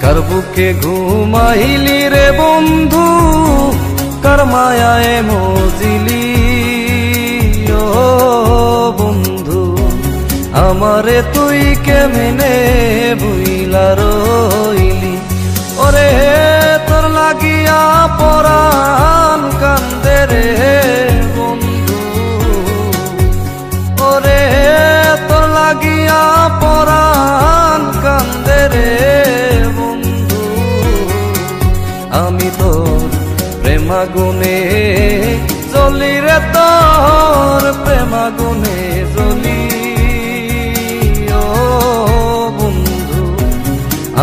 কার বুকে ঘুমাইলি রে বন্ধু, কার মায়ায় মজিলি। ও বন্ধু আমারে তুই কেমনে ভুইলা রইলি। ওরে তোর লাগিয়া পরাণ কান্দে রে বন্ধু, ওরে তোর লাগিয়া পরাণ কান্দে রে বন্ধু। আমি তোর প্রেমাগুনে জ্বলি রে, তোর প্রেমাগুনে জ্বলি। ও বন্ধু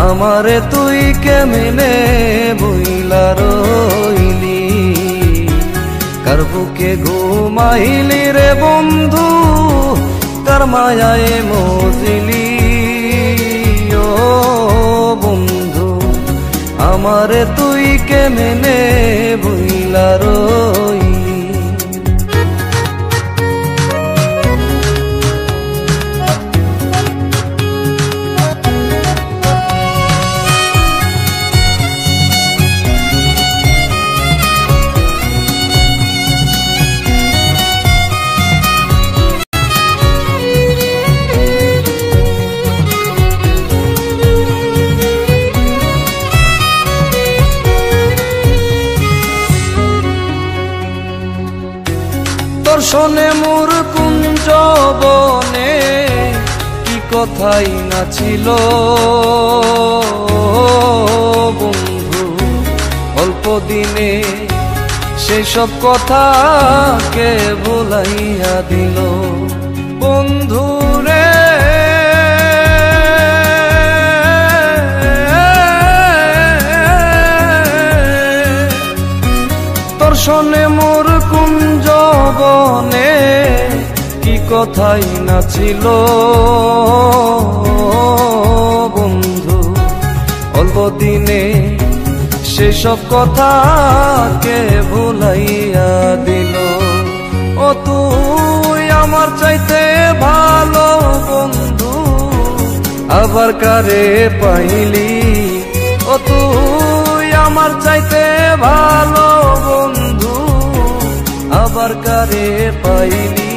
আমারে তুই কেমনে ভুইলা রইলি। কার বুকে ঘুমাইলি রে বন্ধু, কার মায়ায় মজিলি। ও বন্ধু আমারে তুই কেমনে ভুইলা রইলি। দর্শনে মোর কুঞ্জ বনে কি কথাই না ছিল বন্ধু। অল্প দিনে সেই সব কথা কে ভুলাইয়া দিল বন্ধু রে। দর্শনে মোর কুঞ্জ বনে কি কথাই না ছিল বন্ধু। অল্প দিনে সেসব কথা কে ভুলাইয়া দিল। ও তুই আমার চাইতে ভালো বন্ধু, আবার কারে পাইলি। ও তুই আমার চাইতে ভালো বন্ধু, আবার কারে পাইলি।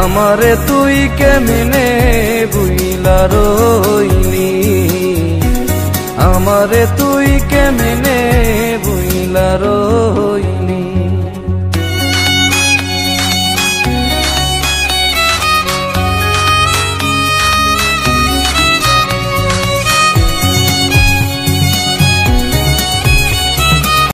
আমারে তুই কেমনে ভুইলা রইলি। আমারে তুই কেমনে ভুইলা রইলি।